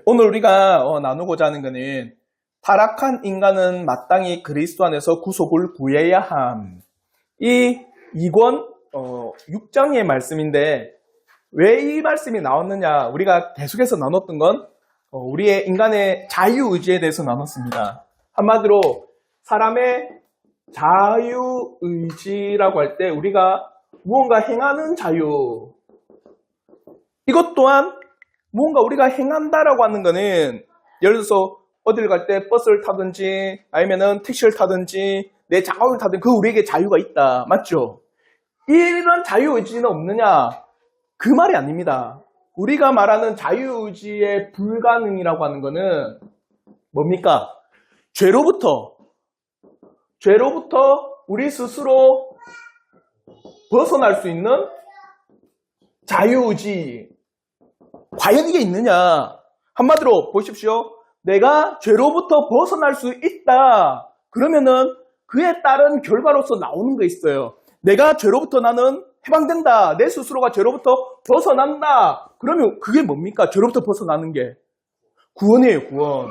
오늘 우리가 나누고자 하는 것은 타락한 인간은 마땅히 그리스도 안에서 구속을 구해야 함. 이 2권 6장의 말씀인데 왜 이 말씀이 나왔느냐, 우리가 계속해서 나눴던 건 우리의 인간의 자유의지에 대해서 나눴습니다. 한마디로 사람의 자유의지라고 할 때 우리가 무언가 행하는 자유, 이것 또한 무언가 우리가 행한다라고 하는 거는, 예를 들어서 어딜 갈 때 버스를 타든지 아니면은 택시를 타든지 내 자가를 타든지 그 우리에게 자유가 있다. 맞죠? 이런 자유의지는 없느냐? 그 말이 아닙니다. 우리가 말하는 자유의지의 불가능이라고 하는 거는 뭡니까? 죄로부터 우리 스스로 벗어날 수 있는 자유의지, 과연 이게 있느냐? 한마디로 보십시오. 내가 죄로부터 벗어날 수 있다. 그러면은 그에 따른 결과로서 나오는 게 있어요. 내가 죄로부터 나는 해방된다. 내 스스로가 죄로부터 벗어난다. 그러면 그게 뭡니까? 죄로부터 벗어나는 게 구원이에요, 구원.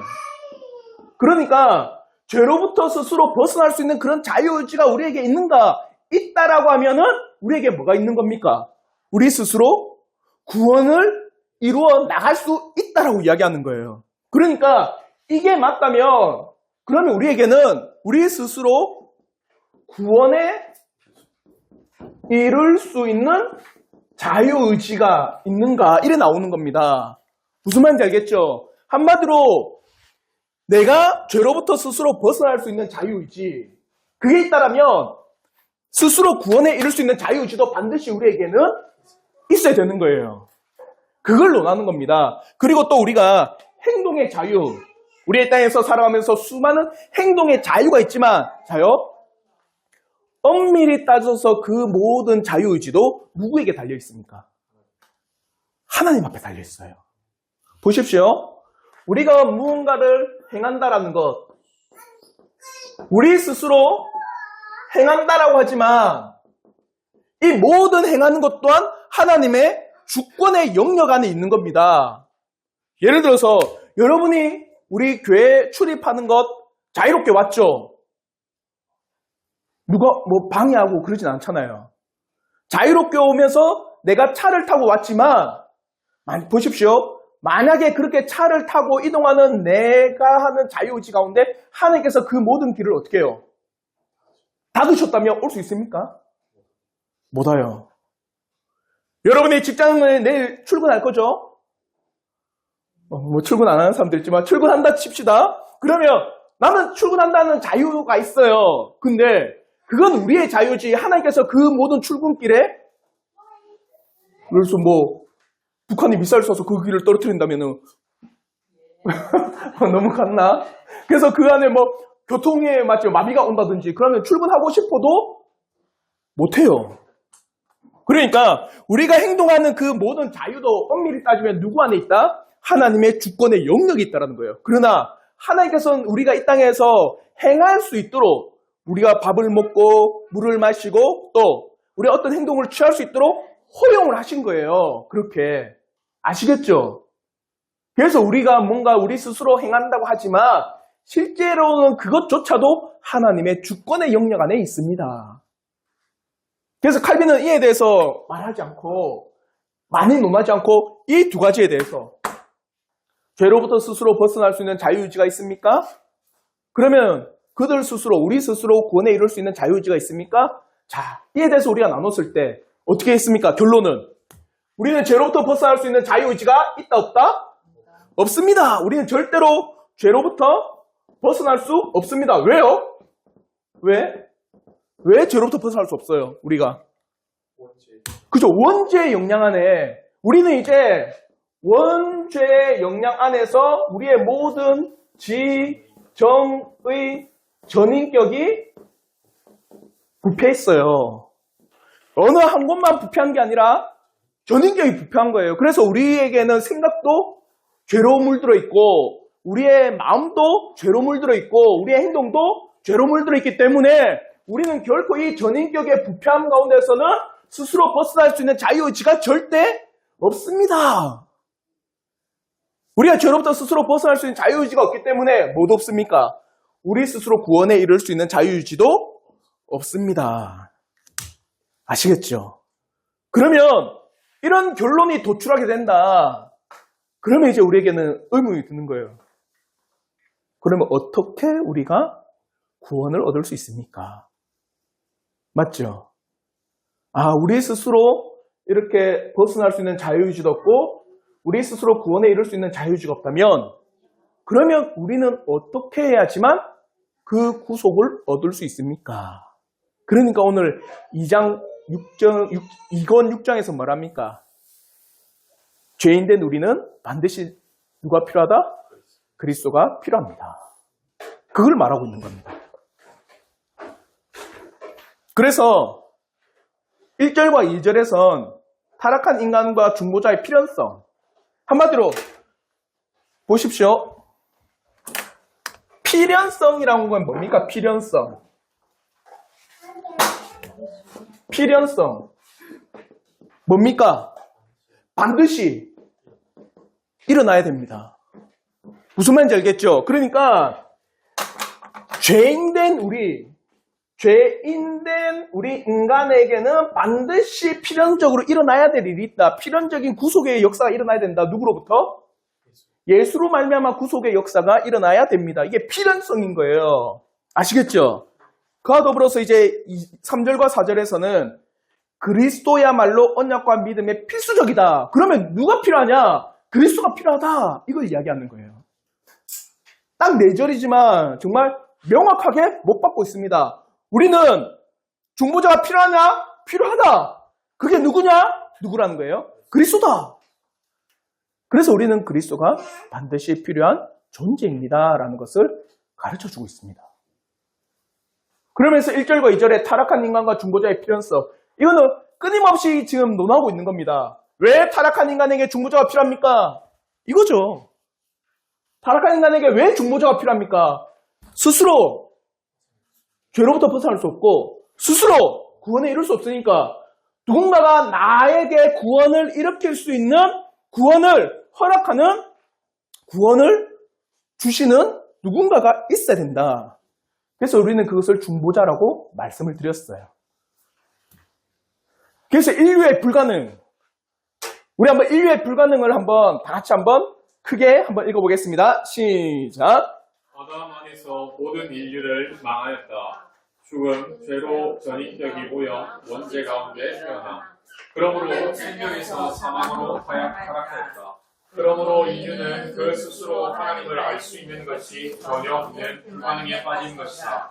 그러니까 죄로부터 스스로 벗어날 수 있는 그런 자유의지가 우리에게 있는가? 있다라고 하면은 우리에게 뭐가 있는 겁니까? 우리 스스로 구원을 이루어 나갈 수 있다라고 이야기하는 거예요. 그러니까 이게 맞다면 그러면 우리에게는 우리 스스로 구원에 이룰 수 있는 자유의지가 있는가? 이래 나오는 겁니다. 무슨 말인지 알겠죠? 한마디로 내가 죄로부터 스스로 벗어날 수 있는 자유의지, 그게 있다라면 스스로 구원에 이룰 수 있는 자유의지도 반드시 우리에게는 있어야 되는 거예요. 그걸 논하는 겁니다. 그리고 또 우리가 행동의 자유, 우리의 땅에서 살아가면서 수많은 행동의 자유가 있지만, 자요, 엄밀히 따져서 그 모든 자유의지도 누구에게 달려 있습니까? 하나님 앞에 달려 있어요. 보십시오. 우리가 무언가를 행한다라는 것, 우리 스스로 행한다라고 하지만 이 모든 행하는 것 또한 하나님의 주권의 영역 안에 있는 겁니다. 예를 들어서 여러분이 우리 교회에 출입하는 것 자유롭게 왔죠? 누가 뭐 방해하고 그러진 않잖아요. 자유롭게 오면서 내가 차를 타고 왔지만, 보십시오. 만약에 그렇게 차를 타고 이동하는 내가 하는 자유의지 가운데 하나님께서 그 모든 길을 어떻게 해요? 닫으셨다면 올 수 있습니까? 못 와요. 여러분의 직장에 내일 출근할 거죠? 뭐 출근 안 하는 사람도 있지만 출근한다 칩시다. 그러면 나는 출근한다는 자유가 있어요. 근데 그건 우리의 자유지. 하나님께서 그 모든 출근길에, 그래서 뭐 북한이 미사일 쏴서 그 길을 떨어뜨린다면은 너무 갔나? 그래서 그 안에 뭐 교통에 마비가 온다든지 그러면 출근하고 싶어도 못해요. 그러니까 우리가 행동하는 그 모든 자유도 엄밀히 따지면 누구 안에 있다? 하나님의 주권의 영역이 있다는 거예요. 그러나 하나님께서는 우리가 이 땅에서 행할 수 있도록, 우리가 밥을 먹고 물을 마시고 또 우리 어떤 행동을 취할 수 있도록 허용을 하신 거예요. 그렇게. 아시겠죠? 그래서 우리가 뭔가 우리 스스로 행한다고 하지만 실제로는 그것조차도 하나님의 주권의 영역 안에 있습니다. 그래서 칼빈은 이에 대해서 말하지 않고, 많이 논하지 않고 이 두 가지에 대해서, 죄로부터 스스로 벗어날 수 있는 자유의지가 있습니까? 그러면 그들 스스로, 우리 스스로 구원에 이룰 수 있는 자유의지가 있습니까? 자, 이에 대해서 우리가 나눴을 때 어떻게 했습니까? 결론은 우리는 죄로부터 벗어날 수 있는 자유의지가 있다, 없다? 없습니다. 우리는 절대로 죄로부터 벗어날 수 없습니다. 왜요? 왜 죄로부터 벗어날 수 없어요? 우리가. 그죠? 원죄의 영향 안에, 우리는 이제 원죄의 영향 안에서 우리의 모든 정의, 전인격이 부패했어요. 어느 한 곳만 부패한 게 아니라 전인격이 부패한 거예요. 그래서 우리에게는 생각도 죄로 물들어 있고, 우리의 마음도 죄로 물들어 있고, 우리의 행동도 죄로 물들어 있기 때문에 우리는 결코 이 전인격의 부패함 가운데서는 스스로 벗어날 수 있는 자유의지가 절대 없습니다. 우리가 죄로부터 스스로 벗어날 수 있는 자유의지가 없기 때문에 뭐도 없습니까? 우리 스스로 구원에 이를 수 있는 자유의지도 없습니다. 아시겠죠? 그러면 이런 결론이 도출하게 된다. 그러면 이제 우리에게는 의문이 드는 거예요. 그러면 어떻게 우리가 구원을 얻을 수 있습니까? 맞죠? 우리 스스로 이렇게 벗어날 수 있는 자유의지도 없고 우리 스스로 구원에 이룰 수 있는 자유의지가 없다면 그러면 우리는 어떻게 해야지만 그 구속을 얻을 수 있습니까? 그러니까 오늘 2권 6장에서 뭐랍니까? 죄인된 우리는 반드시 누가 필요하다? 그리스도가 필요합니다. 그걸 말하고 있는 겁니다. 그래서 1절과 2절에선 타락한 인간과 중보자의 필연성, 한마디로 보십시오. 필연성이라는 건 뭡니까? 필연성. 뭡니까? 반드시 일어나야 됩니다. 무슨 말인지 알겠죠? 그러니까 죄인된 우리 인간에게는 반드시 필연적으로 일어나야 될 일이 있다. 필연적인 구속의 역사가 일어나야 된다. 누구로부터? 예수로 말미암아 구속의 역사가 일어나야 됩니다. 이게 필연성인 거예요. 아시겠죠? 그와 더불어서 이제 3절과 4절에서는 그리스도야말로 언약과 믿음의 필수적이다. 그러면 누가 필요하냐? 그리스도가 필요하다. 이걸 이야기하는 거예요. 딱 4절이지만 정말 명확하게 못 받고 있습니다. 우리는 중보자가 필요하냐? 필요하다. 그게 누구냐? 누구라는 거예요? 그리스도다. 그래서 우리는 그리스도가 반드시 필요한 존재입니다. 라는 것을 가르쳐주고 있습니다. 그러면서 1절과 2절에 타락한 인간과 중보자의 필연성, 이거는 끊임없이 지금 논하고 있는 겁니다. 왜 타락한 인간에게 중보자가 필요합니까? 이거죠. 타락한 인간에게 왜 중보자가 필요합니까? 스스로 죄로부터 벗어날 수 없고 스스로 구원에 이룰 수 없으니까 누군가가 나에게 구원을 일으킬 수 있는, 구원을 허락하는, 구원을 주시는 누군가가 있어야 된다. 그래서 우리는 그것을 중보자라고 말씀을 드렸어요. 그래서 인류의 불가능, 우리 한번 인류의 불가능을 한번 다 같이 한번 크게 한번 읽어보겠습니다. 시작. 아담 안에서 모든 인류를 망하였다. 죽음, 죄로 전인격이 모여 원죄 가운데 태어나. 그러므로 생명에서 사망으로 타락하였다. 그러므로 인류는 그 스스로 하나님을 알 수 있는 것이 전혀 없는 불가능에 빠진 것이다.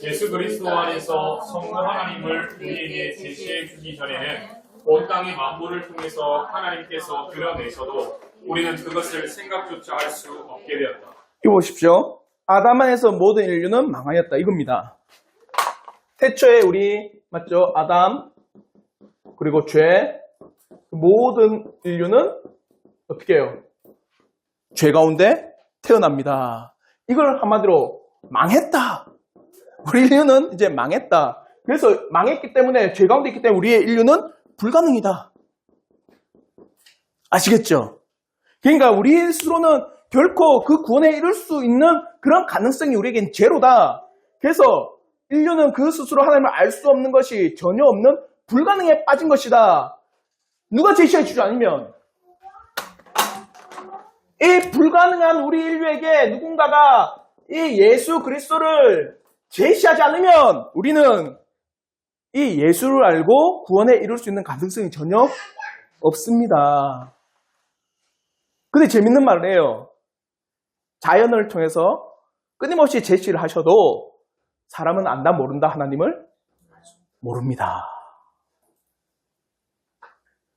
예수 그리스도 안에서 성부 하나님을 우리에게 제시해 주기 전에는 온 땅의 만물을 통해서 하나님께서 드러내셔도 우리는 그것을 생각조차 할 수 없게 되었다. 이거 보십시오. 아담 안에서 모든 인류는 망하였다. 이겁니다. 태초에 우리, 맞죠? 아담, 그리고 죄, 모든 인류는 어떻게 해요? 죄 가운데 태어납니다. 이걸 한마디로 망했다. 우리 인류는 이제 망했다. 그래서 망했기 때문에, 죄 가운데 있기 때문에 우리의 인류는 불가능이다. 아시겠죠? 그러니까 우리 스스로는 결코 그 구원에 이룰 수 있는 그런 가능성이 우리에겐 제로다. 그래서 인류는 그 스스로 하나님을 알 수 없는 것이 전혀 없는 불가능에 빠진 것이다. 누가 제시해 주지 않으면 이 불가능한 우리 인류에게 누군가가 이 예수 그리스도를 제시하지 않으면 우리는 이 예수를 알고 구원에 이룰 수 있는 가능성이 전혀 없습니다. 근데 재밌는 말을 해요. 자연을 통해서 끊임없이 제시를 하셔도 사람은 안다 모른다 하나님을 모릅니다.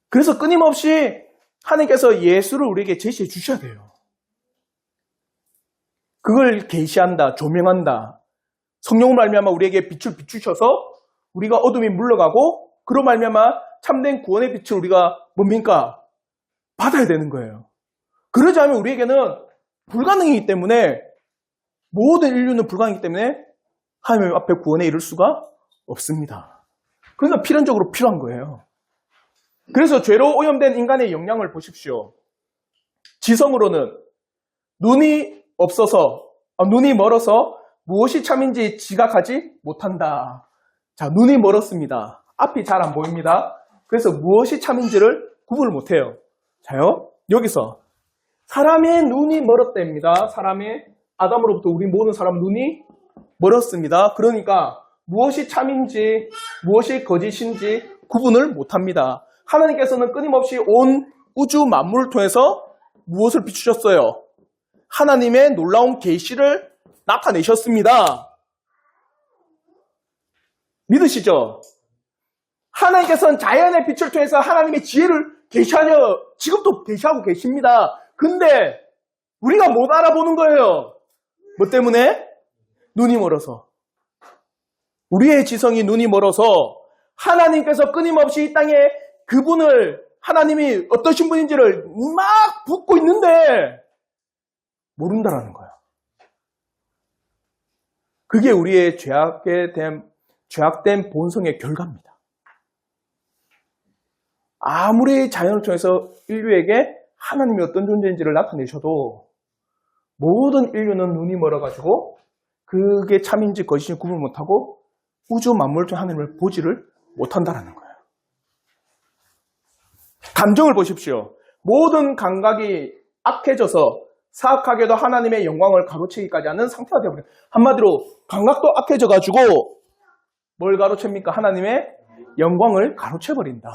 그래서 끊임없이 하나님께서 예수를 우리에게 제시해 주셔야 돼요. 그걸 계시한다, 조명한다. 성령을 말미암아 우리에게 빛을 비추셔서 우리가 어둠이 물러가고 그로 말미암아 참된 구원의 빛을 우리가 뭡니까? 받아야 되는 거예요. 그러지 않으면 우리에게는 불가능이기 때문에, 모든 인류는 불가능이기 때문에 하나님 앞에 구원에 이를 수가 없습니다. 그러니까 필연적으로 필요한 거예요. 그래서 죄로 오염된 인간의 영향을 보십시오. 지성으로는 눈이 없어서, 눈이 멀어서 무엇이 참인지 지각하지 못한다. 자, 눈이 멀었습니다. 앞이 잘 안 보입니다. 그래서 무엇이 참인지를 구분을 못해요. 자요, 여기서 사람의 눈이 멀었답니다. 사람의 아담으로부터 우리 모든 사람 눈이 멀었습니다. 그러니까 무엇이 참인지 무엇이 거짓인지 구분을 못합니다. 하나님께서는 끊임없이 온 우주 만물을 통해서 무엇을 비추셨어요? 하나님의 놀라운 계시를 나타내셨습니다. 믿으시죠? 하나님께서는 자연의 빛을 통해서 하나님의 지혜를 계시하려 지금도 계시하고 계십니다. 근데 우리가 못 알아보는 거예요. 뭐 때문에? 눈이 멀어서. 우리의 지성이 눈이 멀어서 하나님께서 끊임없이 이 땅에 그분을 하나님이 어떠신 분인지를 막 붓고 있는데 모른다라는 거예요. 그게 우리의 죄악된 본성의 결과입니다. 아무리 자연을 통해서 인류에게 하나님이 어떤 존재인지를 나타내셔도 모든 인류는 눈이 멀어가지고 그게 참인지 거짓인지 구분 못하고 우주 만물을 통해 하나님을 보지를 못한다는 거예요. 감정을 보십시오. 모든 감각이 악해져서 사악하게도 하나님의 영광을 가로채기까지 하는 상태가 되어버려요. 한마디로 감각도 악해져가지고 뭘 가로챕니까? 하나님의 영광을 가로채버린다.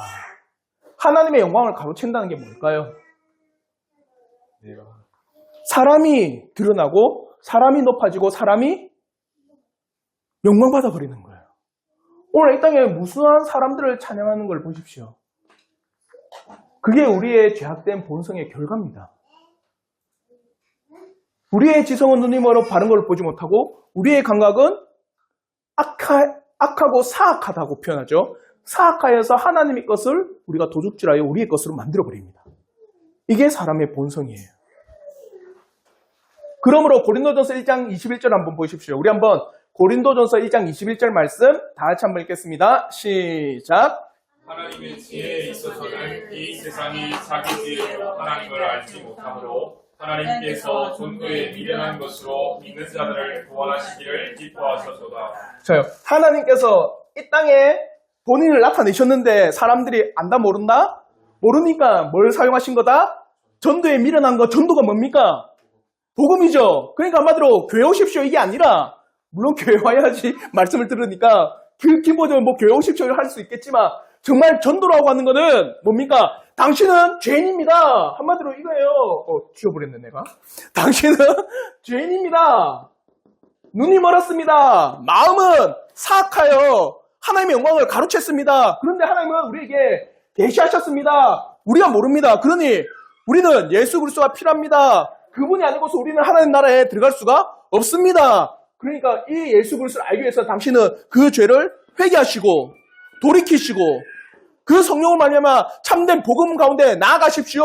하나님의 영광을 가로챈다는 게 뭘까요? 사람이 드러나고 사람이 높아지고 사람이 영광받아 버리는 거예요. 오늘 이 땅에 무수한 사람들을 찬양하는 걸 보십시오. 그게 우리의 죄악된 본성의 결과입니다. 우리의 지성은 눈이 멀어 바른 걸 보지 못하고 우리의 감각은 악하고 사악하다고 표현하죠. 사악하여서 하나님의 것을 우리가 도둑질하여 우리의 것으로 만들어버립니다. 이게 사람의 본성이에요. 그러므로 고린도전서 1장 21절 한번 보십시오. 우리 한번 고린도전서 1장 21절 말씀 다 같이 한번 읽겠습니다. 시작. 하나님의 지혜에 있어서는 이 세상이 자기 지혜로 하나님을 알지 못하므로 하나님께서 존귀에 미련한 것으로 믿는 자들을 구원하시기를 기뻐하셨도다. 자요. 하나님께서 이 땅에 본인을 나타내셨는데 사람들이 안다 모른다? 모르니까 뭘 사용하신 거다? 전도에 미련한 거. 전도가 뭡니까? 복음이죠. 그러니까 한마디로 교회 오십시오 이게 아니라 물론 교회 와야지 말씀을 들으니까 기본적으로 뭐 교회 오십시오 할 수 있겠지만 정말 전도라고 하는 거는 뭡니까? 당신은 죄인입니다. 한마디로 이거예요. 지워버렸네 내가. 당신은 죄인입니다. 눈이 멀었습니다. 마음은 사악하여 하나님의 영광을 가로챘습니다. 그런데 하나님은 우리에게 계시하셨습니다. 우리가 모릅니다. 그러니 우리는 예수 그리스도가 필요합니다. 그분이 아니고서 우리는 하나님 나라에 들어갈 수가 없습니다. 그러니까 이 예수 그리스도를 알기 위해서 당신은 그 죄를 회개하시고 돌이키시고 그 성령을 말미암아 참된 복음 가운데 나아가십시오.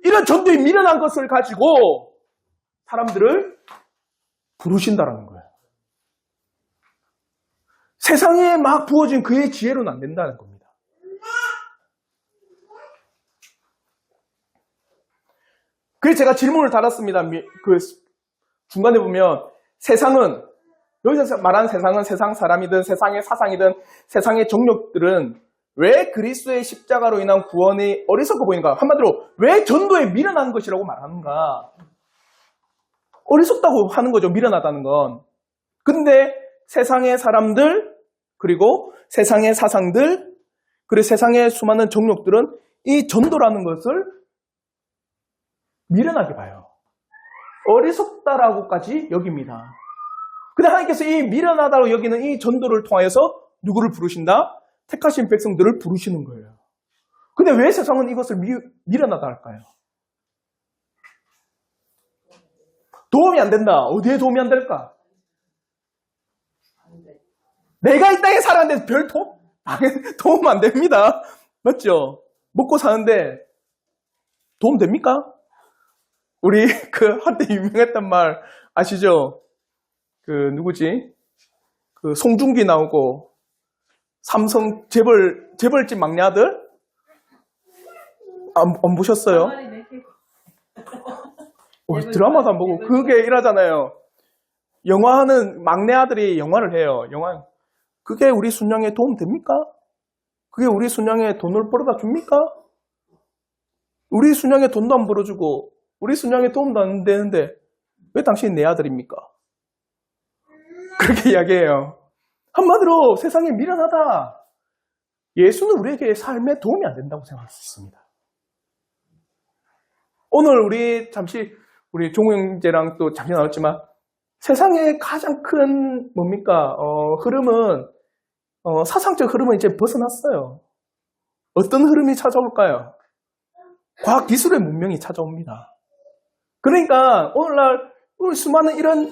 이런 전도에 미련한 것을 가지고 사람들을 부르신다는 거예요. 세상에 막 부어진 그의 지혜로는 안 된다는 겁니다. 그래서 제가 질문을 달았습니다. 그 중간에 보면 세상은 여기서 말하는 세상은 세상 사람이든 세상의 사상이든 세상의 정욕들은 왜 그리스도의 십자가로 인한 구원이 어리석어 보이는가? 한마디로 왜 전도에 미련한 것이라고 말하는가? 어리석다고 하는 거죠. 미련하다는 건. 근데 세상의 사람들 그리고 세상의 사상들 그리고 세상의 수많은 정욕들은 이 전도라는 것을 미련하게 봐요. 어리석다라고까지 여깁니다. 근데 하나님께서 이 미련하다고 여기는 이 전도를 통하여서 누구를 부르신다? 택하신 백성들을 부르시는 거예요. 근데 왜 세상은 이것을 미련하다 할까요? 도움이 안 된다. 어디에 도움이 안 될까? 내가 이 땅에 살았는데 별 도움 안 됩니다. 맞죠? 먹고 사는데 도움 됩니까? 우리 그 한때 유명했던 말 아시죠? 그 누구지? 그 송중기 나오고 삼성 재벌집 막내 아들? 안 보셨어요? 드라마도 안 보고 그게 이러잖아요. 영화하는 막내 아들이 영화를 해요. 그게 우리 순양에 도움 됩니까? 그게 우리 순양에 돈을 벌어다 줍니까? 우리 순양에 돈도 안 벌어주고 우리 순양에 도움도 안 되는데 왜 당신이 내 아들입니까? 그렇게 이야기해요. 한마디로 세상에 미련하다. 예수는 우리에게 삶에 도움이 안 된다고 생각할 수 있습니다. 오늘 우리 종우 형제랑 또 잠시 나눴지만 세상의 가장 큰 뭡니까? 흐름은 사상적 흐름은 이제 벗어났어요. 어떤 흐름이 찾아올까요? 과학 기술의 문명이 찾아옵니다. 그러니까 오늘날 수많은 이런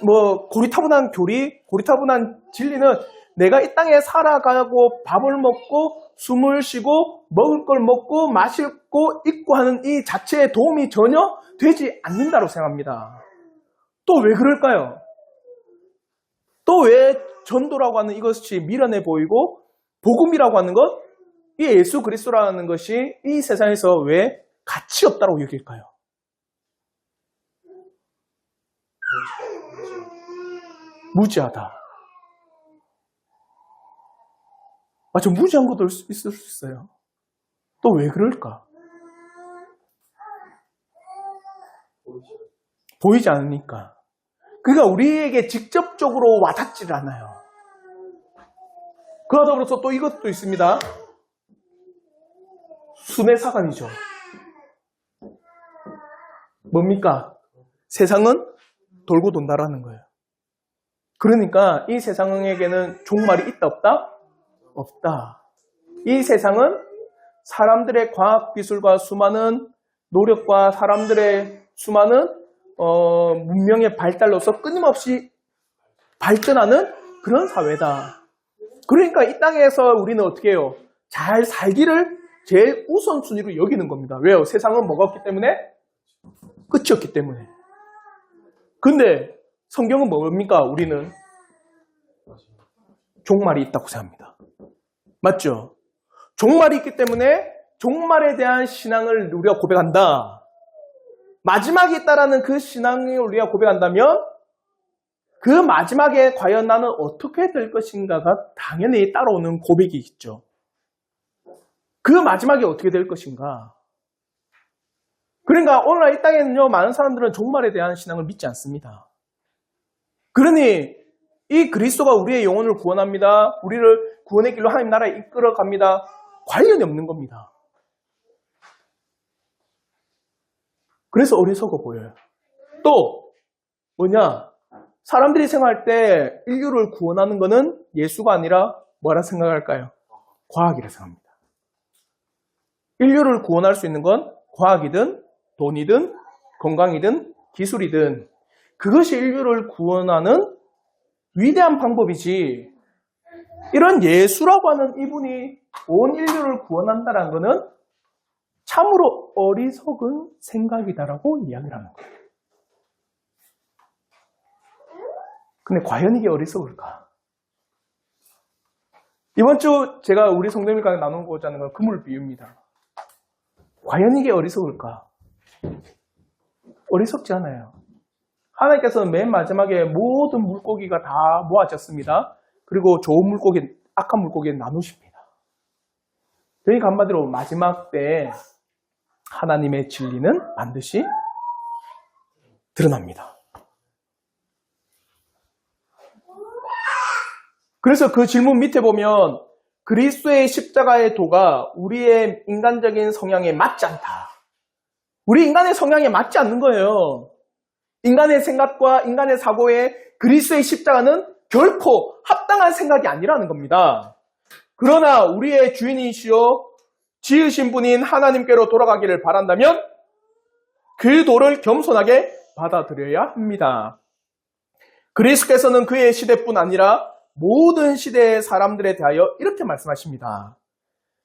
고리타분한 교리, 고리타분한 진리는 내가 이 땅에 살아가고 밥을 먹고 숨을 쉬고 먹을 걸 먹고 마시고 입고 하는 이 자체에 도움이 전혀 되지 않는다고 생각합니다. 또 왜 그럴까요? 또 왜 전도라고 하는 이것이 미련해 보이고 복음이라고 하는 것, 이 예수 그리스도라는 것이 이 세상에서 왜 가치 없다고 여길까요? 무지하다. 저 무지한 것도 있을 수 있어요. 또 왜 그럴까? 보이지 않으니까. 그러니까 우리에게 직접적으로 와닿지를 않아요. 그러다 더불어서 또 이것도 있습니다. 순회사관이죠. 뭡니까? 세상은 돌고 돈다라는 거예요. 그러니까 이 세상에게는 종말이 있다 없다? 없다. 이 세상은 사람들의 과학기술과 수많은 노력과 사람들의 수많은 문명의 발달로서 끊임없이 발전하는 그런 사회다. 그러니까 이 땅에서 우리는 어떻게 해요? 잘 살기를 제일 우선순위로 여기는 겁니다. 왜요? 세상은 뭐가 없기 때문에? 끝이 없기 때문에. 근데 성경은 뭡니까? 우리는 종말이 있다고 생각합니다. 맞죠? 종말이 있기 때문에 종말에 대한 신앙을 우리가 고백한다. 마지막이 있다라는 그 신앙을 우리가 고백한다면 그 마지막에 과연 나는 어떻게 될 것인가가 당연히 따라오는 고백이 있죠. 그 마지막이 어떻게 될 것인가. 그러니까 오늘날 이 땅에는요, 많은 사람들은 종말에 대한 신앙을 믿지 않습니다. 그러니 이 그리스도가 우리의 영혼을 구원합니다. 우리를 구원의 길로 하나님 나라에 이끌어갑니다. 관련이 없는 겁니다. 그래서 어리석어 보여요. 또 뭐냐? 사람들이 생각할 때 인류를 구원하는 것은 예수가 아니라 뭐라 생각할까요? 과학이라 생각합니다. 인류를 구원할 수 있는 건 과학이든 돈이든 건강이든 기술이든 그것이 인류를 구원하는 위대한 방법이지, 이런 예수라고 하는 이분이 온 인류를 구원한다는 것은 참으로 어리석은 생각이다라고 이야기를 하는 거예요. 근데 과연 이게 어리석을까? 이번 주 제가 우리 성도님과 나누고자 하는 건 그물 비유입니다. 과연 이게 어리석을까? 어리석지 않아요. 하나님께서는 맨 마지막에 모든 물고기가 다 모아졌습니다. 그리고 좋은 물고기, 악한 물고기를 나누십니다. 그러니까 한마디로 마지막 때에 하나님의 진리는 반드시 드러납니다. 그래서 그 질문 밑에 보면 그리스도의 십자가의 도가 우리의 인간적인 성향에 맞지 않다. 우리 인간의 성향에 맞지 않는 거예요. 인간의 생각과 인간의 사고에 그리스도의 십자가는 결코 합당한 생각이 아니라는 겁니다. 그러나 우리의 주인이시여 지으신 분인 하나님께로 돌아가기를 바란다면 그 도를 겸손하게 받아들여야 합니다. 그리스도께서는 그의 시대뿐 아니라 모든 시대의 사람들에 대하여 이렇게 말씀하십니다.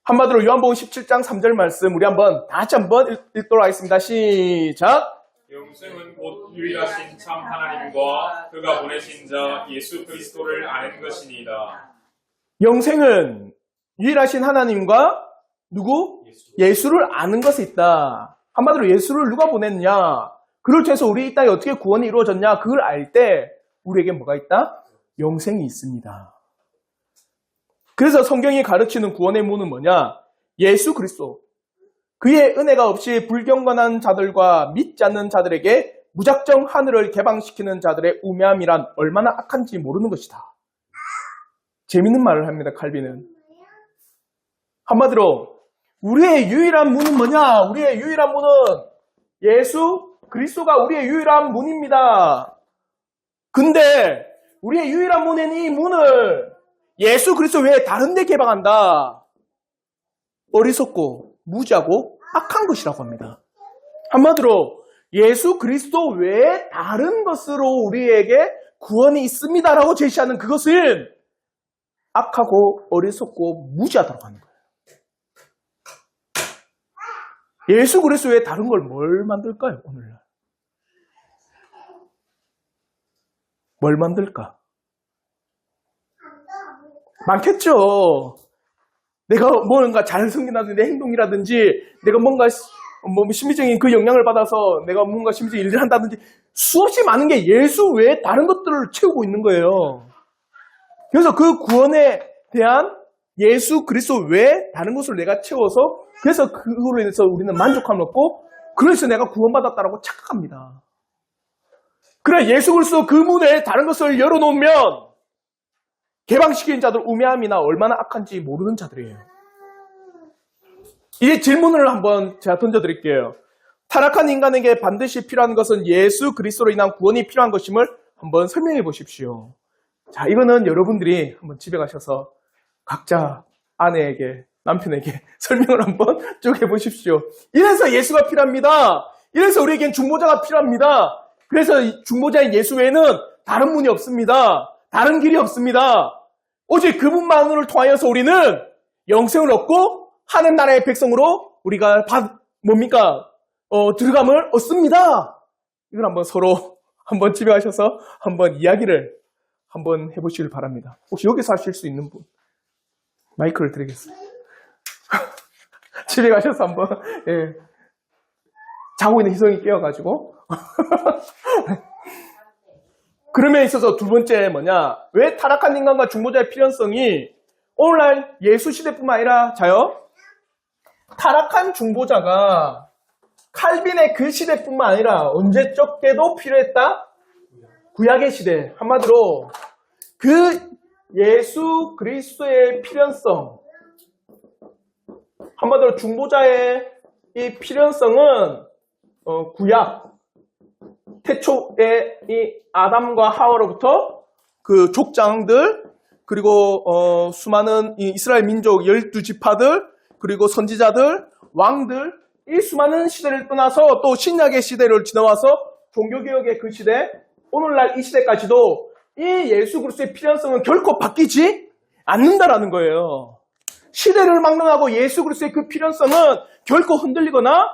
한마디로 요한복음 17장 3절 말씀 우리 다시 한번 읽도록 하겠습니다. 시작! 영생은 곧 유일하신 참 하나님과 그가 보내신 자 예수 그리스도를 아는 것이니이다. 영생은 유일하신 하나님과 누구? 예수를 아는 것이 있다. 한마디로 예수를 누가 보냈냐? 그걸 통해서 우리 이 땅에 어떻게 구원이 이루어졌냐 그걸 알 때 우리에게 뭐가 있다? 영생이 있습니다. 그래서 성경이 가르치는 구원의 문은 뭐냐? 예수 그리스도. 그의 은혜가 없이 불경건한 자들과 믿지 않는 자들에게 무작정 하늘을 개방시키는 자들의 우매함이란 얼마나 악한지 모르는 것이다. 재밌는 말을 합니다. 칼빈은. 한마디로 우리의 유일한 문은 뭐냐? 우리의 유일한 문은 예수 그리스도가 우리의 유일한 문입니다. 근데 우리의 유일한 문인 이 문을 예수 그리스도 외에 다른 데 개방한다. 어리석고 무지하고 악한 것이라고 합니다. 한마디로 예수 그리스도 외에 다른 것으로 우리에게 구원이 있습니다라고 제시하는 그것은 악하고 어리석고 무지하다고 하는 거예요. 예수 그리스도 외에 다른 걸 뭘 만들까요, 오늘날? 뭘 만들까? 많겠죠. 내가 뭔가 잘 섬긴다든지 내 행동이라든지 내가 뭔가 심리적인 그 영향을 받아서 내가 뭔가 심리적인 일을 한다든지 수없이 많은 게 예수 외에 다른 것들을 채우고 있는 거예요. 그래서 그 구원에 대한 예수 그리스도 외에 다른 것을 내가 채워서 그래서 그걸로 인해서 우리는 만족감을 얻고 그래서 내가 구원받았다라고 착각합니다. 그래 예수 그리스도 그 문에 다른 것을 열어놓으면 개방시킨 자들 우매함이나 얼마나 악한지 모르는 자들이에요. 이 질문을 한번 제가 던져드릴게요. 타락한 인간에게 반드시 필요한 것은 예수 그리스도로 인한 구원이 필요한 것임을 한번 설명해 보십시오. 자, 이거는 여러분들이 한번 집에 가셔서 각자 아내에게, 남편에게 설명을 한번 쭉 해보십시오. 이래서 예수가 필요합니다. 이래서 우리에겐 중보자가 필요합니다. 그래서 중보자인 예수 외에는 다른 문이 없습니다. 다른 길이 없습니다. 오직 그분만을 통하여서 우리는 영생을 얻고 하늘나라의 백성으로 우리가 들어감을 얻습니다. 이걸 한번 서로 한번 집에 가셔서 한번 이야기를 한번 해보시길 바랍니다. 혹시 여기서 하실 수 있는 분? 마이크를 드리겠습니다. 집에 가셔서 한번 자고 있는 희성이 깨어가지고 그럼에 있어서 두 번째 뭐냐? 왜 타락한 인간과 중보자의 필연성이 오늘날 예수 시대뿐만 아니라 자요? 타락한 중보자가 칼빈의 그 시대뿐만 아니라 언제적게도 필요했다? 구약의 시대. 한마디로 그 예수 그리스도의 필연성, 한마디로 중보자의 이 필연성은 구약 태초에 이 아담과 하와로부터 그 족장들 그리고 수많은 이 이스라엘 민족 12지파들 그리고 선지자들 왕들 이 수많은 시대를 떠나서 또 신약의 시대를 지나와서 종교개혁의 그 시대 오늘날 이 시대까지도 이 예수 그리스도의 필연성은 결코 바뀌지 않는다라는 거예요. 시대를 막론하고 예수 그리스도의 그 필연성은 결코 흔들리거나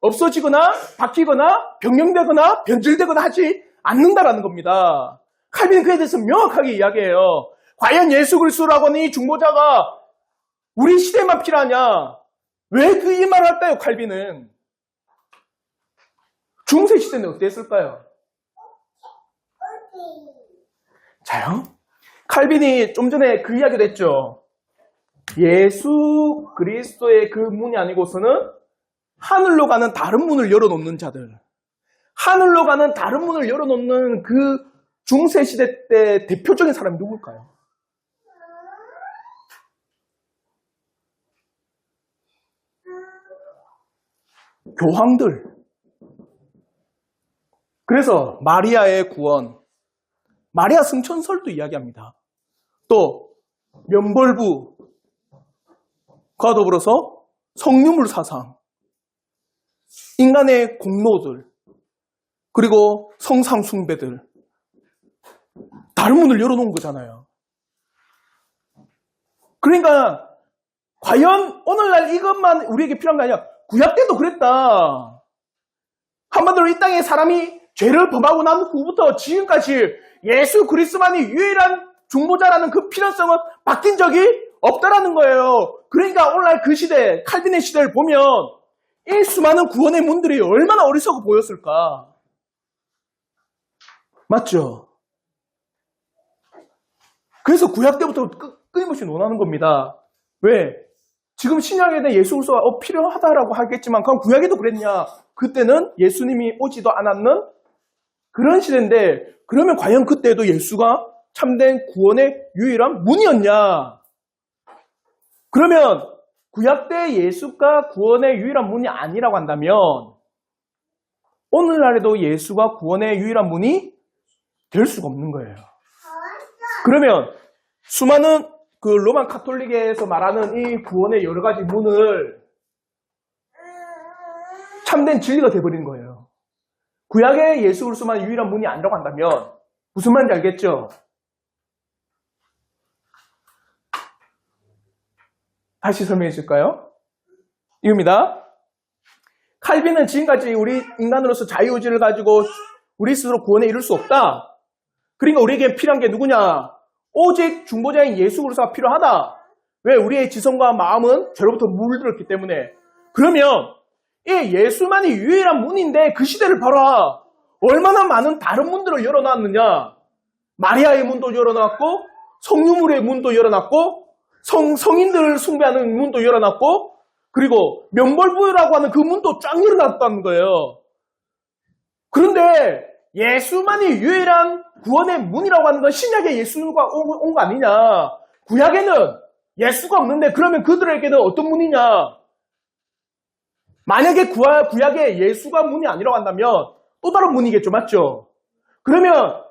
없어지거나 바뀌거나 변경되거나 변질되거나 하지 않는다라는 겁니다. 칼빈은 그에 대해서 명확하게 이야기해요. 과연 예수 그리스도라고 하는 이 중보자가 우리 시대만 필요하냐? 왜 그 이 말을 할까요, 칼빈은? 중세 시대는 어땠을까요? 자요? 칼빈이 좀 전에 그 이야기를 했죠. 예수 그리스도의 그 문이 아니고서는 하늘로 가는 다른 문을 열어놓는 자들. 하늘로 가는 다른 문을 열어놓는 그 중세 시대 때 대표적인 사람이 누굴까요? 교황들. 그래서 마리아의 구원, 마리아 승천설도 이야기합니다. 또 면벌부과 더불어서 성유물 사상, 인간의 공로들, 그리고 성상 숭배들 다른 문을 열어놓은 거잖아요. 그러니까 과연 오늘날 이것만 우리에게 필요한 게 아니야. 구약 때도 그랬다. 한마디로 이 땅에 사람이 죄를 범하고 난 후부터 지금까지 예수 그리스도만이 유일한 중보자라는 그 필요성은 바뀐 적이 없다라는 거예요. 그러니까 오늘날 그 시대, 칼빈의 시대를 보면 이 수많은 구원의 문들이 얼마나 어리석어 보였을까. 맞죠? 그래서 구약 때부터 끊임없이 논하는 겁니다. 왜? 지금 신약에 대한 예수 그리스도가 필요하다라고 하겠지만 그럼 구약에도 그랬냐? 그때는 예수님이 오지도 않았는 그런 시대인데 그러면 과연 그때도 예수가 참된 구원의 유일한 문이었냐? 그러면 구약 때 예수가 구원의 유일한 문이 아니라고 한다면 오늘날에도 예수가 구원의 유일한 문이 될 수가 없는 거예요. 그러면 수많은 그 로만 카톨릭에서 말하는 이 구원의 여러 가지 문을 참된 진리가 되어버린 거예요. 구약의 예수 그리스도만 유일한 문이 아니라고 한다면 무슨 말인지 알겠죠? 다시 설명해 줄까요? 이겁니다. 칼빈은 지금까지 우리 인간으로서 자유의지를 가지고 우리 스스로 구원에 이룰 수 없다. 그러니까 우리에게 필요한 게 누구냐? 오직 중보자인 예수 그리스도가 필요하다. 왜? 우리의 지성과 마음은 죄로부터 물들었기 때문에. 그러면 이 예수만이 유일한 문인데 그 시대를 봐라. 얼마나 많은 다른 문들을 열어놨느냐. 마리아의 문도 열어놨고 성유물의 문도 열어놨고 성인들을 숭배하는 문도 열어놨고 그리고 명벌부여라고 하는 그 문도 쫙 열어놨다는 거예요. 그런데 예수만이 유일한 구원의 문이라고 하는 건 신약에 예수가 온 거 아니냐. 구약에는 예수가 없는데 그러면 그들에게는 어떤 문이냐. 만약에 구약에 예수가 문이 아니라고 한다면 또 다른 문이겠죠. 맞죠? 그러면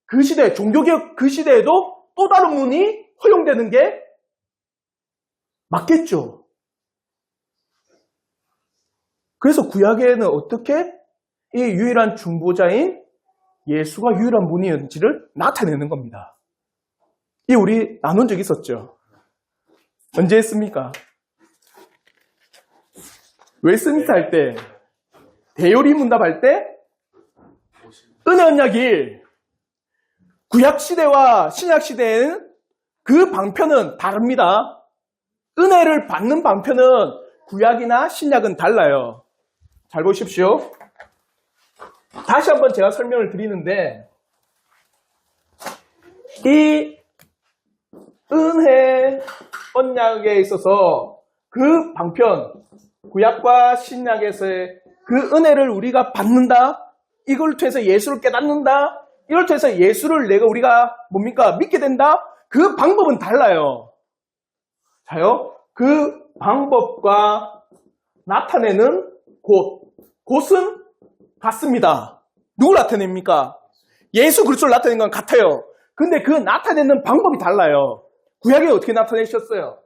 그 시대, 종교개혁 그 시대에도 또 다른 문이 허용되는 게 맞겠죠. 그래서 구약에는 어떻게 이 유일한 중보자인 예수가 유일한 문이었는지를 나타내는 겁니다. 이 우리 나눈 적 있었죠? 언제 했습니까? 웨스트민스터 할 때, 대요리 문답할 때, 은혜 언약일, 구약 시대와 신약 시대에는 그 방편은 다릅니다. 은혜를 받는 방편은 구약이나 신약은 달라요. 잘 보십시오. 다시 한번 제가 설명을 드리는데 이 은혜 언약에 있어서 그 방편, 구약과 신약에서의 그 은혜를 우리가 받는다. 이걸 통해서 예수를 깨닫는다. 이걸 통해서 예수를 우리가 뭡니까? 믿게 된다. 그 방법은 달라요. 자요. 그 방법과 나타내는 곳은 같습니다. 누굴 나타냅니까? 예수 그리스도를 나타내는 건 같아요. 근데 그 나타내는 방법이 달라요. 구약에 어떻게 나타내셨어요?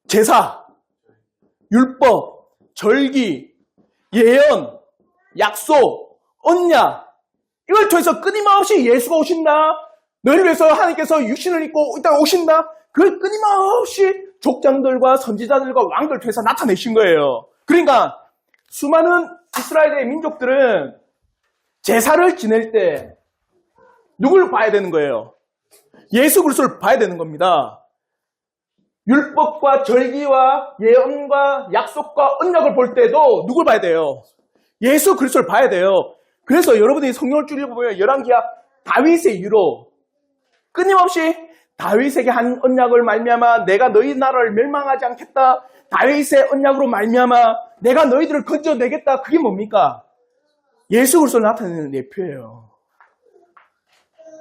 제사, 율법, 절기, 예언, 약속, 언약 이걸 통해서 끊임없이 예수가 오신다. 너희를 위해서 하나님께서 육신을 입고 이 땅에 오신다. 그걸 끊임없이 족장들과 선지자들과 왕들 통해서 나타내신 거예요. 그러니까 수많은 이스라엘의 민족들은 제사를 지낼 때 누굴 봐야 되는 거예요? 예수 그리스도를 봐야 되는 겁니다. 율법과 절기와 예언과 약속과 언약을 볼 때도 누굴 봐야 돼요? 예수 그리스도를 봐야 돼요. 그래서 여러분이 성경을 쭉 읽어보면 열왕기하 다윗의 이유로 끊임없이 다윗에게 한 언약을 말미암아 내가 너희 나라를 멸망하지 않겠다. 다윗의 언약으로 말미암아 내가 너희들을 건져내겠다. 그게 뭡니까? 예수 그리스도를 나타내는 예표예요.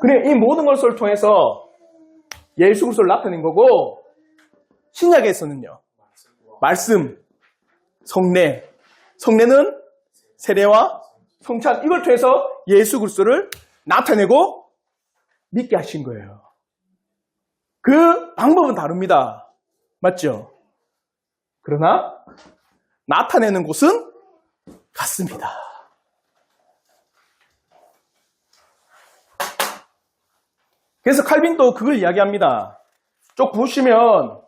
그래, 이 모든 것을 통해서 예수 그리스도를 나타낸 거고 신약에서는요. 말씀, 성례. 성례는 세례와 성찬. 이걸 통해서 예수 그리스도를 나타내고 믿게 하신 거예요. 그 방법은 다릅니다. 맞죠? 그러나 나타내는 곳은 같습니다. 그래서 칼빈도 그걸 이야기합니다. 쭉 보시면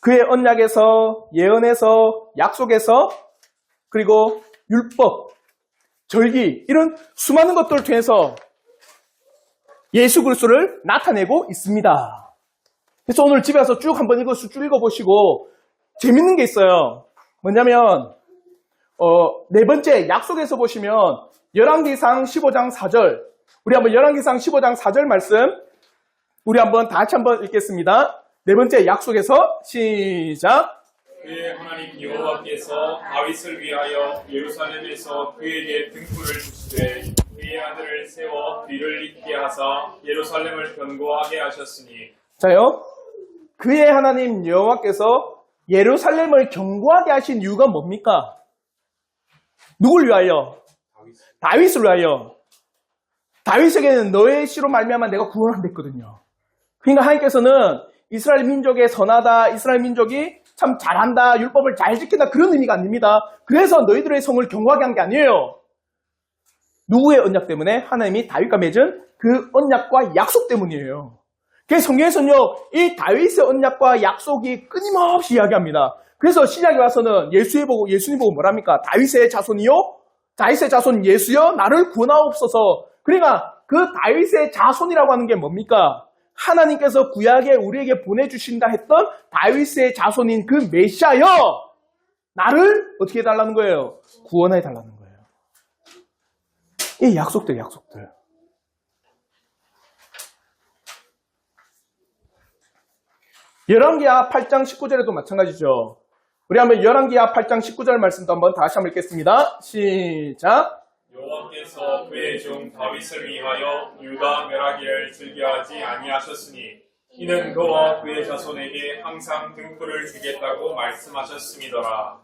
그의 언약에서, 예언에서, 약속에서, 그리고 율법, 절기 이런 수많은 것들을 통해서 예수 그리스도를 나타내고 있습니다. 그래서 오늘 집에 가서 쭉 한번 이것을 쭉 읽어보시고 재밌는 게 있어요. 뭐냐면 네 번째 약속에서 보시면 열왕기상 15장 4절. 우리 한번 열왕기상 15장 4절 말씀 우리 한번 다 같이 한번 읽겠습니다. 네 번째 약속에서 시작. 그의 하나님 여호와께서 다윗을 위하여 예루살렘에서 그에게 등불을 주시되 그의 아들을 세워 뒤를 잇게 하사 예루살렘을 견고하게 하셨으니. 자요. 그의 하나님 여호와께서 예루살렘을 견고하게 하신 이유가 뭡니까? 누굴 위하여? 다윗을 위하여. 다윗에게는 너의 씨로 말미암아 내가 구원한댔거든요. 그러니까 하나님께서는 이스라엘 민족의 선하다, 이스라엘 민족이 참 잘한다, 율법을 잘 지킨다 그런 의미가 아닙니다. 그래서 너희들의 성을 견고하게 한 게 아니에요. 누구의 언약 때문에? 하나님이 다윗과 맺은 그 언약과 약속 때문이에요. 그래서 성경에서는요, 이 다윗의 언약과 약속이 끊임없이 이야기합니다. 그래서 시작에 와서는 예수님 보고 뭐랍니까? 다윗의 자손이요? 다윗의 자손 예수여 나를 구원하옵소서. 그러니까 그 다윗의 자손이라고 하는 게 뭡니까? 하나님께서 구약에 우리에게 보내주신다 했던 다윗의 자손인 그 메시아여 나를 어떻게 해달라는 거예요? 구원해달라는 거예요. 이 약속들. 열왕기하 8장 19절에도 마찬가지죠. 우리 한번 열왕기하 8장 19절 말씀도 한번 다시 한번 읽겠습니다. 시작. 여호와께서 그의 종 다윗을 위하여 유다 멸하기를 즐겨하지 아니하셨으니 이는 그와 그의 자손에게 항상 등불을 주겠다고 말씀하셨음이더라.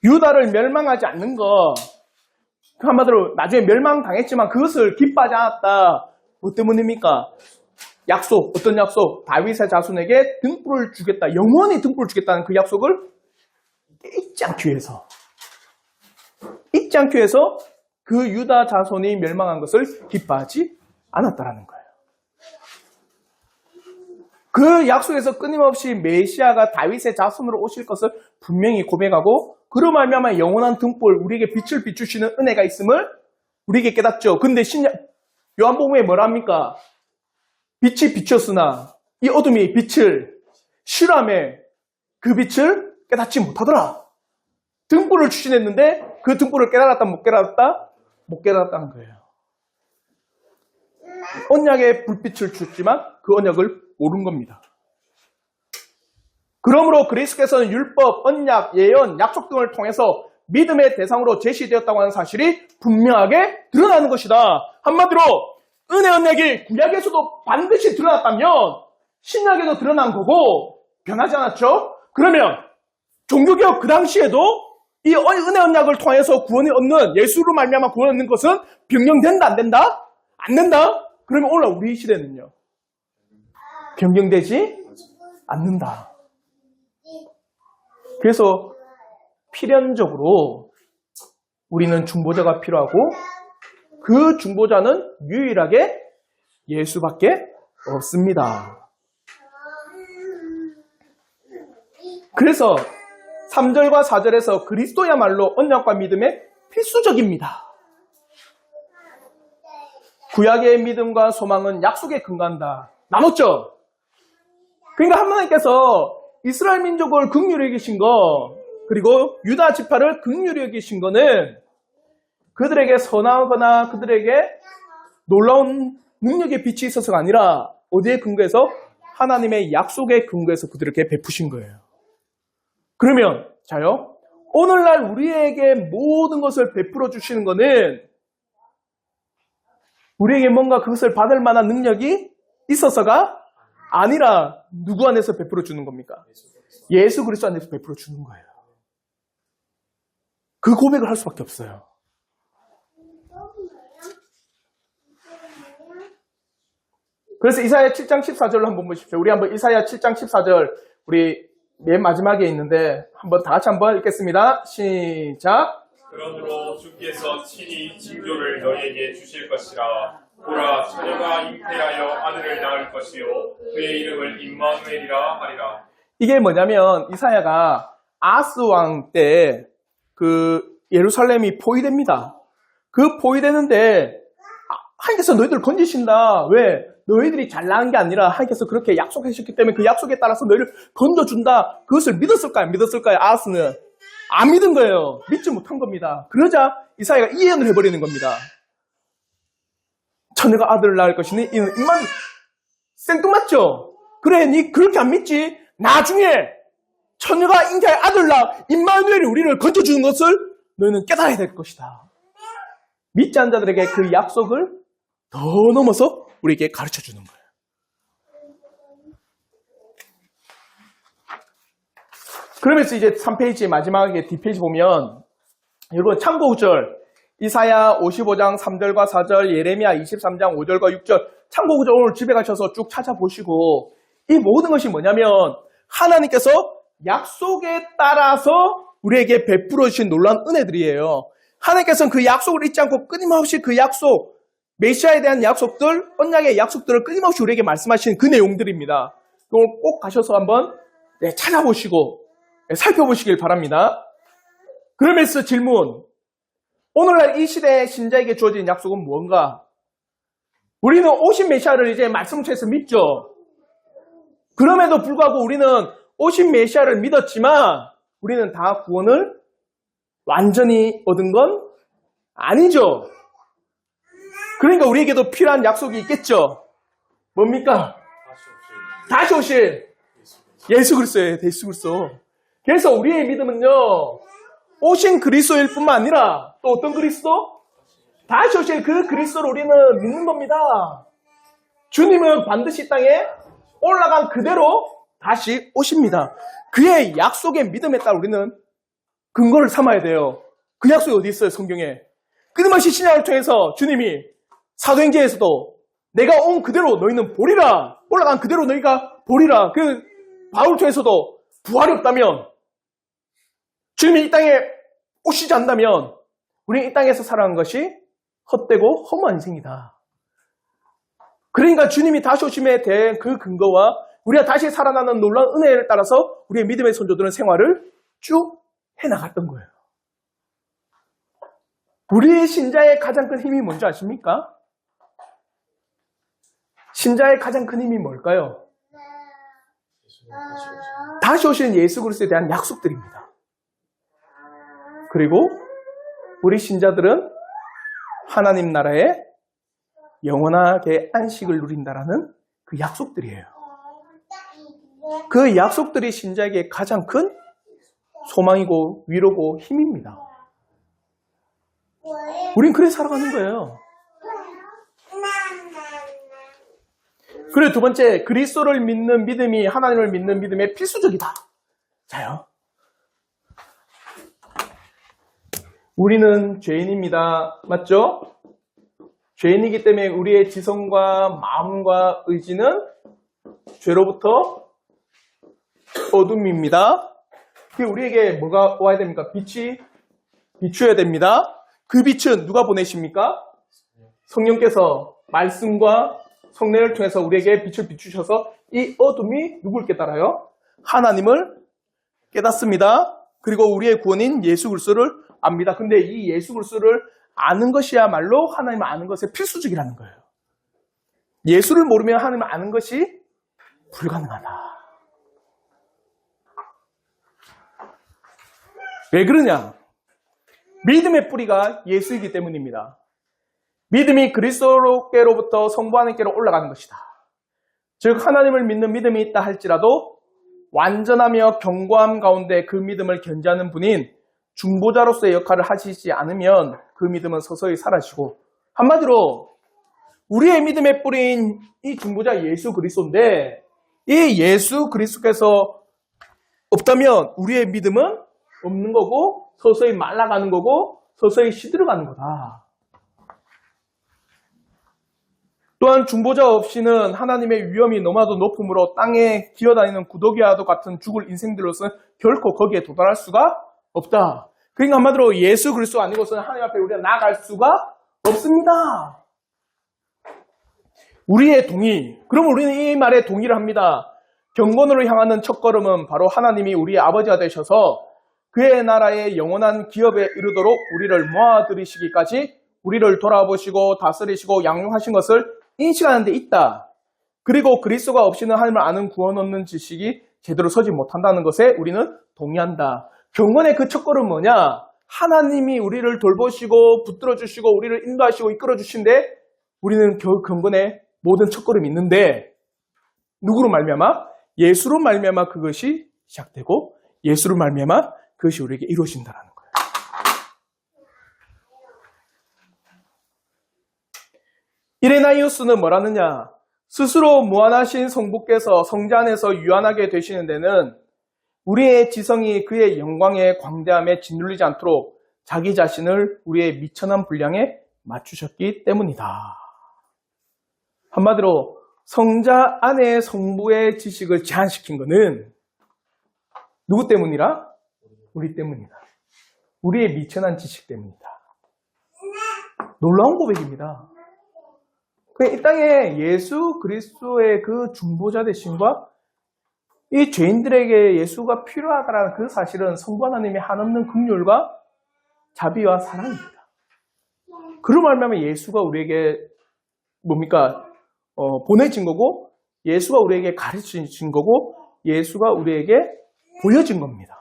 유다를 멸망하지 않는 거, 한마디로 나중에 멸망당했지만 그것을 기뻐하지 않았다. 뭐 때문입니까? 약속, 어떤 약속? 다윗의 자손에게 등불을 주겠다, 영원히 등불을 주겠다는 그 약속을 잊지 않기 위해서 그 유다 자손이 멸망한 것을 기뻐하지 않았다라는 거예요. 그 약속에서 끊임없이 메시아가 다윗의 자손으로 오실 것을 분명히 고백하고 그로 말미암아 영원한 등불, 우리에게 빛을 비추시는 은혜가 있음을 우리에게 깨닫죠. 근데 요한복음에 뭐랍니까? 빛이 비쳤으나 이 어둠이 빛을 싫어하며 그 빛을 깨닫지 못하더라. 등불을 추진했는데 그 등불을 깨달았다 못 깨달았다? 못 깨달았다는 거예요. 언약의 불빛을 줬지만 그 언약을 모른 겁니다. 그러므로 그리스도께서는 율법, 언약, 예언, 약속 등을 통해서 믿음의 대상으로 제시되었다고 하는 사실이 분명하게 드러나는 것이다. 한마디로 은혜 언약이 구약에서도 반드시 드러났다면 신약에도 드러난 거고 변하지 않았죠? 그러면 종교개혁 그 당시에도 이 은혜 언약을 통해서 구원을 얻는 예수로 말미암아 구원을 얻는 것은 변경된다 안 된다? 안 된다? 그러면 오늘 우리 시대는요. 변경되지 않는다. 그래서 필연적으로 우리는 중보자가 필요하고 그 중보자는 유일하게 예수밖에 없습니다. 그래서 3절과 4절에서 그리스도야말로 언약과 믿음의 필수적입니다. 구약의 믿음과 소망은 약속에 근거한다. 나눴죠? 그러니까 하나님께서 이스라엘 민족을 긍휼히 여기신 거, 그리고 유다 지파를 긍휼히 여기신 거는 그들에게 선하거나 그들에게 놀라운 능력의 빛이 있어서가 아니라 어디에 근거해서? 하나님의 약속에 근거해서 그들에게 베푸신 거예요. 그러면 자요, 오늘날 우리에게 모든 것을 베풀어 주시는 거는 우리에게 뭔가 그것을 받을 만한 능력이 있어서가 아니라 누구 안에서 베풀어 주는 겁니까? 예수 그리스도 안에서 베풀어 주는 거예요. 그 고백을 할 수밖에 없어요. 그래서 이사야 7장 14절로 한번 보십시오. 우리 한번 이사야 7장 14절 우리 맨 마지막에 있는데 한번 다 같이 한번 읽겠습니다. 시작. 그러므로 주께서 친히 징조를 너희에게 주실 것이라. 보라, 처녀가 잉태하여 아들을 낳을 것이요 그의 이름을 임마누엘이라 하리라. 이게 뭐냐면 이사야가 아스 왕 때 그 예루살렘이 포위됩니다. 그 포위되는데 하나님께서 너희들 건지신다. 왜? 너희들이 잘나은 게 아니라 하나님께서 그렇게 약속하셨기 때문에 그 약속에 따라서 너희를 건져준다. 그것을 믿었을까요? 믿었을까요? 아스는 안 믿은 거예요. 믿지 못한 겁니다. 그러자 이사야가 이 예언을 해버리는 겁니다. 처녀가 아들을 낳을 것이니 이는 임만 생뚱맞죠? 그래, 니 그렇게 안 믿지? 나중에 처녀가 잉태할 아들을 낳아 임마누엘이 우리를 건져주는 것을 너희는 깨달아야 될 것이다. 믿지 않는 자들에게 그 약속을 더 넘어서 우리에게 가르쳐주는 거예요. 그러면서 이제 3페이지 마지막에 뒷페이지 보면 여러분 참고구절 이사야 55장 3절과 4절 예레미야 23장 5절과 6절 참고구절 오늘 집에 가셔서 쭉 찾아보시고 이 모든 것이 뭐냐면 하나님께서 약속에 따라서 우리에게 베풀어 주신 놀라운 은혜들이에요. 하나님께서는 그 약속을 잊지 않고 끊임없이 그 약속 메시아에 대한 약속들 언약의 약속들을 끊임없이 우리에게 말씀하시는 그 내용들입니다. 이걸 꼭 가셔서 한번 찾아보시고 살펴보시길 바랍니다. 그러면서 질문. 오늘날 이 시대의 신자에게 주어진 약속은 무언가? 우리는 오신 메시아를 이제 말씀을 통해서 믿죠. 그럼에도 불구하고 우리는 오신 메시아를 믿었지만 우리는 다 구원을 완전히 얻은 건 아니죠. 그러니까 우리에게도 필요한 약속이 있겠죠. 뭡니까? 다시 오실 예수 그리스도예요. 예수 그리스도. 그래서 우리의 믿음은요. 오신 그리스도일 뿐만 아니라 또 어떤 그리스도? 다시 오실 그 그리스도를 우리는 믿는 겁니다. 주님은 반드시 이 땅에 올라간 그대로 다시 오십니다. 그의 약속의 믿음에 따라 우리는 근거를 삼아야 돼요. 그 약속이 어디 있어요? 성경에. 끊임없이 신약을 통해서 주님이 사도행전에서도 내가 온 그대로 너희는 보리라. 올라간 그대로 너희가 보리라. 그 바울 통해서도 부활이 없다면 주님이 이 땅에 오시지 않는다면 우리는 이 땅에서 살아가는 것이 헛되고 허무한 인생이다. 그러니까 주님이 다시 오심에 대한 그 근거와 우리가 다시 살아나는 놀라운 은혜를 따라서 우리의 믿음의 선조들은 생활을 쭉 해나갔던 거예요. 우리의 신자의 가장 큰 힘이 뭔지 아십니까? 신자의 가장 큰 힘이 뭘까요? 다시 오시는 예수 그리스도에 대한 약속들입니다. 그리고 우리 신자들은 하나님 나라에 영원하게 안식을 누린다라는 그 약속들이에요. 그 약속들이 신자에게 가장 큰 소망이고 위로고 힘입니다. 우린 그래서 살아가는 거예요. 그리고 두 번째, 그리스도를 믿는 믿음이 하나님을 믿는 믿음의 필수적이다. 자요. 우리는 죄인입니다. 맞죠? 죄인이기 때문에 우리의 지성과 마음과 의지는 죄로부터 어둠입니다. 우리에게 뭐가 와야 됩니까? 빛이 비추어야 됩니다. 그 빛은 누가 보내십니까? 성령께서 말씀과 성령을 통해서 우리에게 빛을 비추셔서 이 어둠이 누굴 깨달아요? 하나님을 깨닫습니다. 그리고 우리의 구원인 예수 그리스도를 압니다. 근데 이 예수 그리스도를 아는 것이야말로 하나님을 아는 것의 필수적이라는 거예요. 예수를 모르면 하나님을 아는 것이 불가능하다. 왜 그러냐? 믿음의 뿌리가 예수이기 때문입니다. 믿음이 그리스도께로부터 성부 하나님께로 올라가는 것이다. 즉 하나님을 믿는 믿음이 있다 할지라도 완전하며 견고함 가운데 그 믿음을 견지하는 분인 중보자로서의 역할을 하시지 않으면 그 믿음은 서서히 사라지고, 한마디로 우리의 믿음의 뿌리인 이 중보자 예수 그리스도인데 이 예수 그리스도께서 없다면 우리의 믿음은 없는 거고 서서히 말라가는 거고 서서히 시들어가는 거다. 또한 중보자 없이는 하나님의 위엄이 너무나도 높으므로 땅에 기어다니는 구더기와도 같은 죽을 인생들로서는 결코 거기에 도달할 수가 없다. 그러니까 한마디로 예수 그리스도 아니고서는 하나님 앞에 우리가 나아갈 수가 없습니다. 우리의 동의. 그럼 우리는 이 말에 동의를 합니다. 경건으로 향하는 첫걸음은 바로 하나님이 우리의 아버지가 되셔서 그의 나라의 영원한 기업에 이르도록 우리를 모아들이시기까지 우리를 돌아보시고 다스리시고 양육하신 것을 인식하는 데 있다. 그리고 그리스도가 없이는 하나님을 아는 구원 얻는 지식이 제대로 서지 못한다는 것에 우리는 동의한다. 경건의 그 첫걸음은 뭐냐? 하나님이 우리를 돌보시고 붙들어 주시고 우리를 인도하시고 이끌어 주신데 우리는 겨우 경건의 모든 첫걸음이 있는데 누구로 말미암아? 예수로 말미암아 그것이 시작되고 예수로 말미암아 그것이 우리에게 이루어진다라는 거예요. 이레나이우스는 뭐라느냐? 스스로 무한하신 성부께서 성자 안에서 유한하게 되시는 데는 우리의 지성이 그의 영광의 광대함에 짓눌리지 않도록 자기 자신을 우리의 미천한 분량에 맞추셨기 때문이다. 한마디로 성자 안에 성부의 지식을 제한시킨 것은 누구 때문이라? 우리 때문이다. 우리의 미천한 지식 때문이다. 놀라운 고백입니다. 이 땅에 예수 그리스도의 그 중보자 되심과 이 죄인들에게 예수가 필요하다는 그 사실은 성부 하나님의 한없는 긍휼과 자비와 사랑입니다. 그로 말미암아 예수가 우리에게 뭡니까? 보내진 거고 예수가 우리에게 가르치신 거고 예수가 우리에게 보여진 겁니다.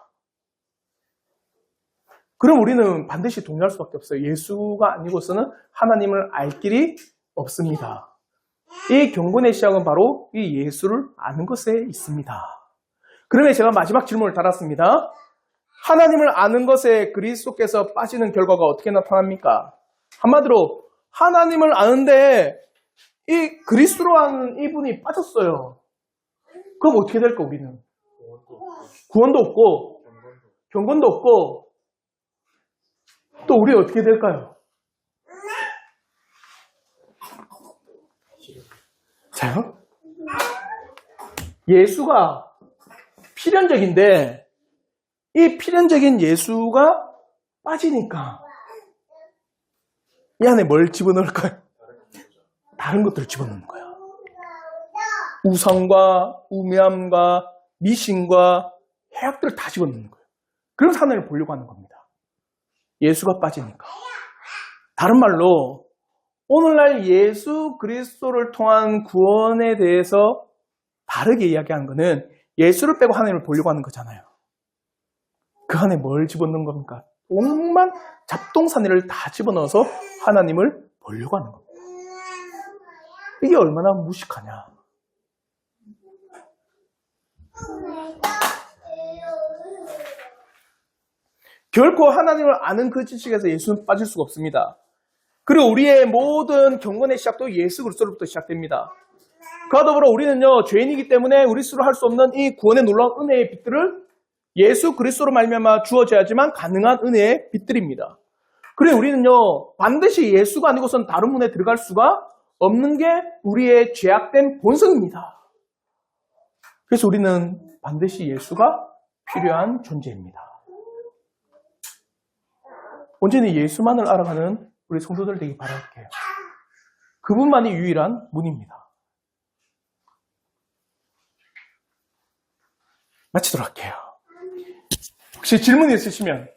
그럼 우리는 반드시 동의할 수밖에 없어요. 예수가 아니고서는 하나님을 알 길이 없습니다. 이 경건의 시작은 바로 이 예수를 아는 것에 있습니다. 그러면 제가 마지막 질문을 달았습니다. 하나님을 아는 것에 그리스도께서 빠지는 결과가 어떻게 나타납니까? 한마디로 하나님을 아는데 이 그리스도로 아는 이분이 빠졌어요. 그럼 어떻게 될까 우리는? 구원도 없고 경건도 없고 또 우리 어떻게 될까요? 자요? 예수가 필연적인데 이 필연적인 예수가 빠지니까 이 안에 뭘 집어넣을까요? 다른 것들을 집어넣는 거예요. 우상과 우매함과 미신과 해악들을 다 집어넣는 거예요. 그래서 하나님을 보려고 하는 겁니다. 예수가 빠지니까. 다른 말로 오늘날 예수 그리스도를 통한 구원에 대해서 다르게 이야기하는 것은 예수를 빼고 하나님을 보려고 하는 거잖아요. 그 안에 뭘 집어넣는 겁니까? 온만 잡동사니를 다 집어넣어서 하나님을 보려고 하는 겁니다. 이게 얼마나 무식하냐. 결코 하나님을 아는 그 지식에서 예수는 빠질 수가 없습니다. 그리고 우리의 모든 경건의 시작도 예수 그리스도로부터 시작됩니다. 그와 더불어 우리는요 죄인이기 때문에 우리 스스로 할 수 없는 이 구원의 놀라운 은혜의 빛들을 예수 그리스도로 말미암아 주어져야지만 가능한 은혜의 빛들입니다. 그리고 우리는요 반드시 예수가 아니고선 다른 문에 들어갈 수가 없는 게 우리의 죄악된 본성입니다. 그래서 우리는 반드시 예수가 필요한 존재입니다. 온전히 예수만을 알아가는 우리 성도들 되기 바랄게요. 그분만이 유일한 문입니다. 마치도록 할게요. 혹시 질문 있으시면